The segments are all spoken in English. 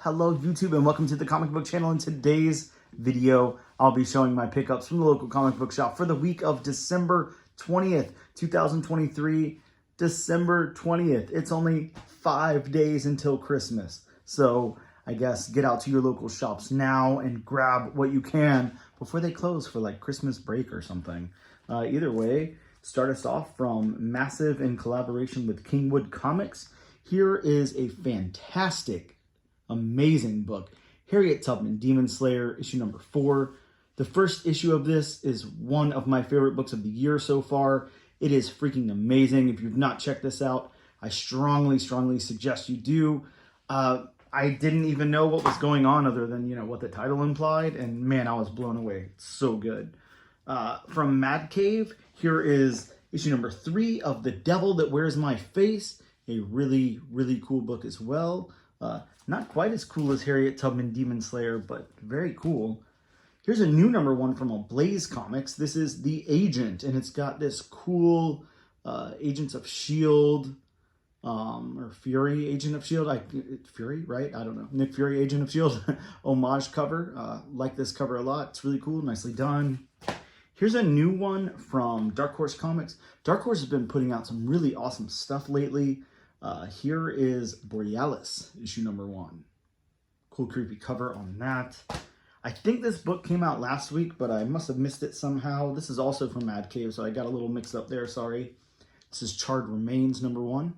Hello YouTube and welcome to the comic book channel. In today's video, I'll be showing my pickups from the local comic book shop for the week of December 20th, 2023. December 20th. It's only 5 days until Christmas. So I guess get out to your local shops now and grab what you can before they close for like Christmas break or something. Either way, start us off from Massive in collaboration with Kingwood Comics. Here is a fantastic, amazing book. Harriet Tubman, Demon Slayer, issue number 4. The first issue of this is one of my favorite books of the year so far. It is freaking amazing. If you've not checked this out, I strongly suggest you do. I didn't even know what was going on other than, what the title implied. And man, I was blown away. It's so good. From Mad Cave, here is issue number 3 of The Devil That Wears My Face. A really cool book as well. Not quite as cool as Harriet Tubman Demon Slayer, but very cool. Here's a new number 1 from Blaze Comics. This is The Agent, and it's got this cool Agents of S.H.I.E.L.D. Or Fury, Agent of S.H.I.E.L.D. Fury, right? I don't know. Nick Fury, Agent of S.H.I.E.L.D. homage cover. Like this cover a lot. It's really cool, nicely done. Here's a new one from Dark Horse Comics. Dark Horse has been putting out some really awesome stuff lately. Here is Borealis, issue number 1. Cool, creepy cover on that. I think this book came out last week, but I must have missed it somehow. This is also from Mad Cave, so I got a little mixed up there, sorry. This is Charred Remains, number 1.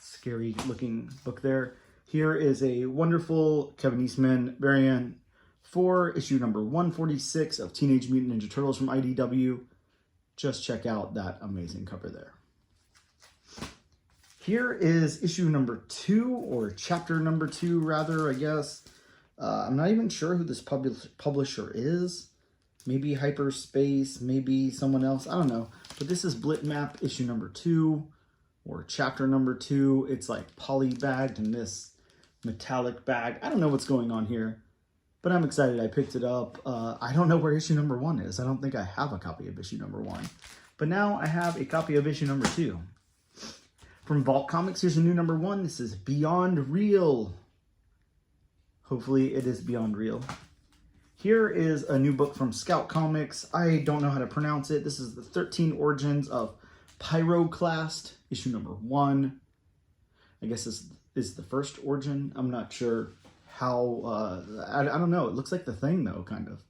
Scary looking book there. Here is a wonderful Kevin Eastman variant for issue number 146 of Teenage Mutant Ninja Turtles from IDW. Just check out that amazing cover there. Here is issue number 2, or chapter number 2, rather, I guess. I'm not even sure who this publisher is. Maybe Hyperspace, maybe someone else. I don't know. But this is Blitmap issue number 2, or chapter number 2. It's like poly-bagged in this metallic bag. I don't know what's going on here, but I'm excited I picked it up. I don't know where issue number 1 is. I don't think I have a copy of issue number 1. But now I have a copy of issue number 2. From Vault Comics, here's a new number 1. This is Beyond Real. Hopefully it is Beyond Real. Here is a new book from Scout Comics. I don't know how to pronounce it. This is the 13 Origins of Pyroclast, issue number 1. I guess this is the first origin. I'm not sure how, I don't know. It looks like The Thing though, kind of.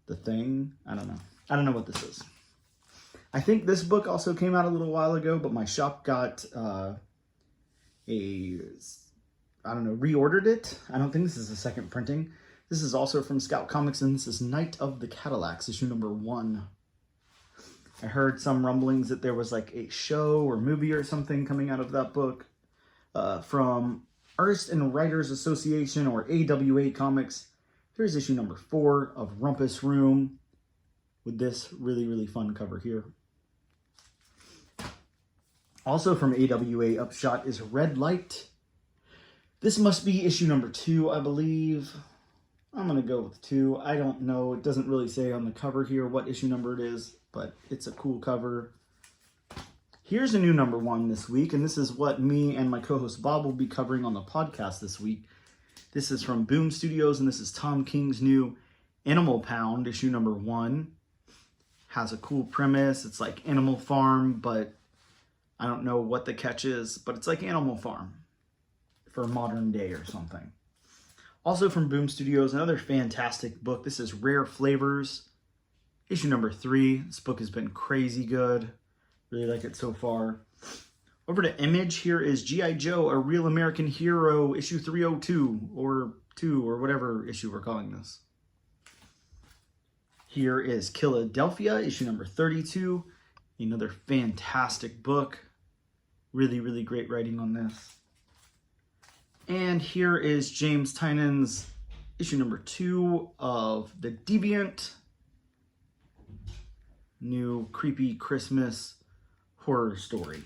The Thing? I don't know. I don't know what this is. I think this book also came out a little while ago, but my shop got reordered it. I don't think this is a second printing. This is also from Scout Comics, and this is Night of the Cadillacs, issue number 1. I heard some rumblings that there was like a show or movie or something coming out of that book. From Artists and Writers Association, or AWA Comics, here's issue number 4 of Rumpus Room, with this really fun cover here. Also from AWA Upshot is Red Light. This must be issue number 2, I believe. I'm going to go with 2. I don't know. It doesn't really say on the cover here what issue number it is, but it's a cool cover. Here's a new number 1 this week, and this is what me and my co-host Bob will be covering on the podcast this week. This is from Boom Studios, and this is Tom King's new Animal Pound, issue number 1. Has a cool premise. It's like Animal Farm, but I don't know what the catch is, but it's like Animal Farm for modern day or something. Also from Boom Studios, another fantastic book. This is Rare Flavors, issue number 3. This book has been crazy good. Really like it so far. Over to Image, here is G.I. Joe, A Real American Hero, issue 302, or 2, or whatever issue we're calling this. Here is Philadelphia, issue number 32. Another fantastic book. Really great writing on this. And here is James Tynan's issue number 2 of The Deviant. New creepy Christmas horror story.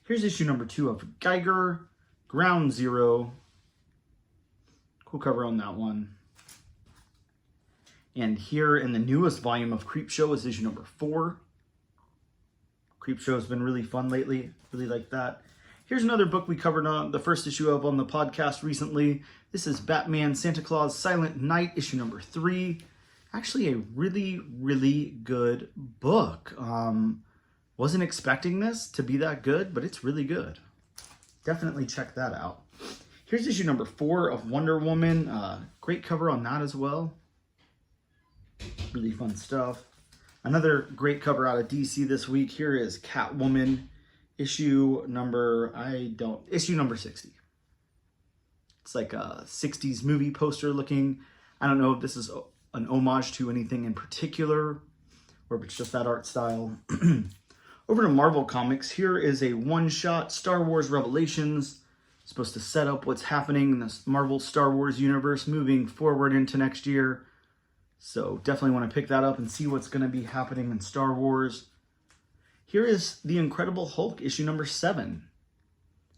Here's issue number 2 of Geiger, Ground Zero. Cool cover on that one. And here in the newest volume of Creepshow is issue number 4. Creepshow has been really fun lately. Really like that. Here's another book we covered on the first issue of on the podcast recently. This is Batman Santa Claus Silent Night, issue number 3. Actually a really, really good book. Wasn't expecting this to be that good, but it's really good. Definitely check that out. Here's issue number 4 of Wonder Woman. Great cover on that as well. Really fun stuff. Another great cover out of DC this week. Here is Catwoman, issue number 60. It's like a 60s movie poster looking. I don't know if this is an homage to anything in particular or if it's just that art style. Over to Marvel Comics. Here is a one-shot Star Wars Revelations. It's supposed to set up what's happening in the Marvel Star Wars universe moving forward into next year. So definitely want to pick that up and see what's going to be happening in Star Wars. Here is The Incredible Hulk, issue number 7.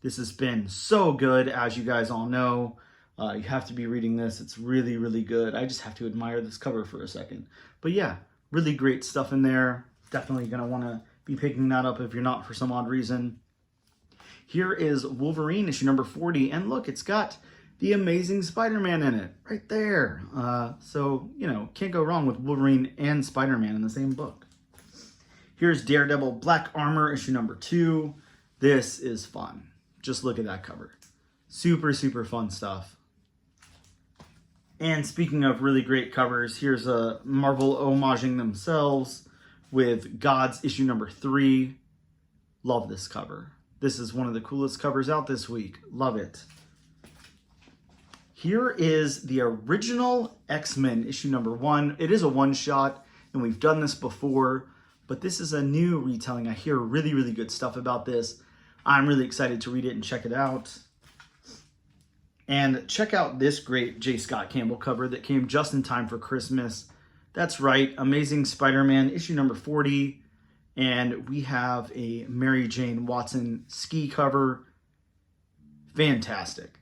This has been so good, as you guys all know. You have to be reading this. It's really, really good. I just have to admire this cover for a second. But yeah, really great stuff in there. Definitely going to want to be picking that up if you're not for some odd reason. Here is Wolverine, issue number 40. And look, it's got the Amazing Spider-Man in it, right there. So, you know, can't go wrong with Wolverine and Spider-Man in the same book. Here's Daredevil Black Armor, issue number 2. This is fun. Just look at that cover. Super, super fun stuff. And speaking of really great covers, here's a Marvel homaging themselves with Gods, issue number 3. Love this cover. This is one of the coolest covers out this week. Love it. Here is the original X-Men, issue number 1. It is a one-shot, and we've done this before, but this is a new retelling. I hear really, really good stuff about this. I'm really excited to read it and check it out. And check out this great J. Scott Campbell cover that came just in time for Christmas. That's right, Amazing Spider-Man, issue number 40. And we have a Mary Jane Watson ski cover. Fantastic.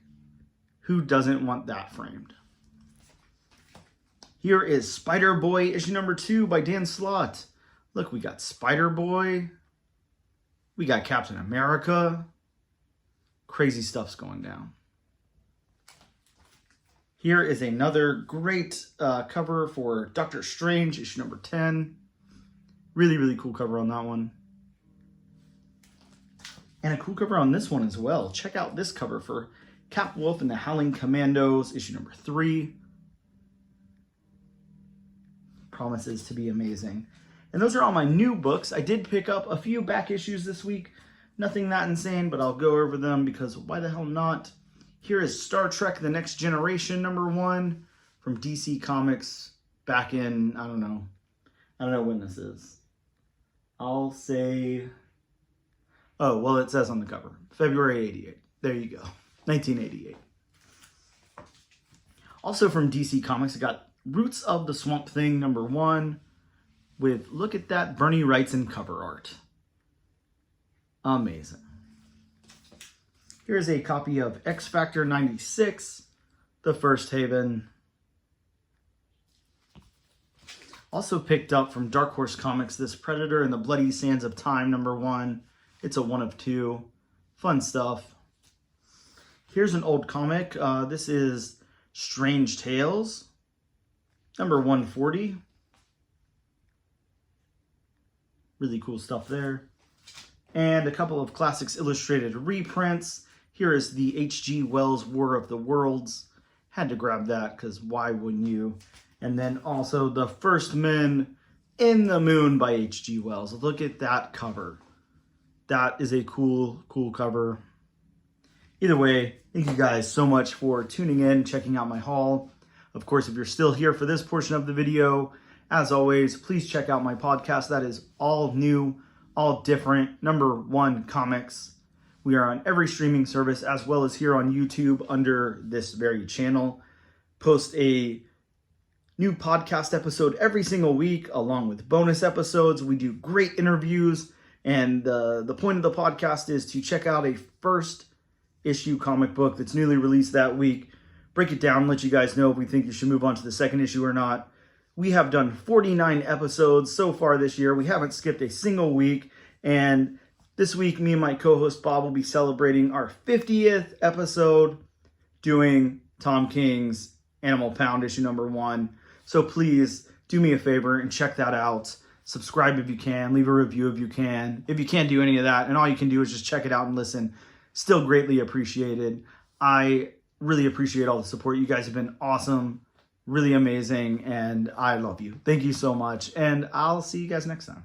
Who doesn't want that framed? Here is Spider-Boy, issue number 2 by Dan Slott. Look, we got Spider-Boy. We got Captain America. Crazy stuff's going down. Here is another great cover for Doctor Strange, issue number 10. Really, really cool cover on that one. And a cool cover on this one as well. Check out this cover for Cap Wolf and the Howling Commandos, issue number 3. Promises to be amazing. And those are all my new books. I did pick up a few back issues this week. Nothing that insane, but I'll go over them because why the hell not? Here is Star Trek The Next Generation, number 1 from DC Comics back in, I don't know when this is. I'll say, oh, well, it says on the cover, February 88. There you go, 1988. Also from DC Comics, I got Roots of the Swamp Thing, number 1, with, look at that, Bernie Wrightson cover art. Amazing. Here's a copy of X Factor 96, The First Haven. Also picked up from Dark Horse Comics, this Predator and the Bloody Sands of Time, number 1. It's a 1 of 2. Fun stuff. Here's an old comic. This is Strange Tales, number 140. Really cool stuff there. And a couple of Classics Illustrated reprints. Here is the H.G. Wells War of the Worlds. Had to grab that because why wouldn't you? And then also The First Men in the Moon by H.G. Wells. Look at that cover. That is a cool, cool cover. Either way, thank you guys so much for tuning in, checking out my haul. Of course, if you're still here for this portion of the video, as always, please check out my podcast. That is all new, all different, number 1 comics. We are on every streaming service as well as here on YouTube under this very channel. Post a new podcast episode every single week along with bonus episodes. We do great interviews, and the point of the podcast is to check out a first issue comic book that's newly released that week, break it down, let you guys know if we think you should move on to the second issue or not. We have done 49 episodes so far this year. We haven't skipped a single week, and This week, me and my co-host Bob will be celebrating our 50th episode doing Tom King's Animal Pound issue number 1. So please do me a favor and check that out. Subscribe if you can, leave a review if you can. If you can't do any of that, and all you can do is just check it out and listen, still greatly appreciated. I really appreciate all the support. You guys have been awesome, really amazing, and I love you. Thank you so much, and I'll see you guys next time.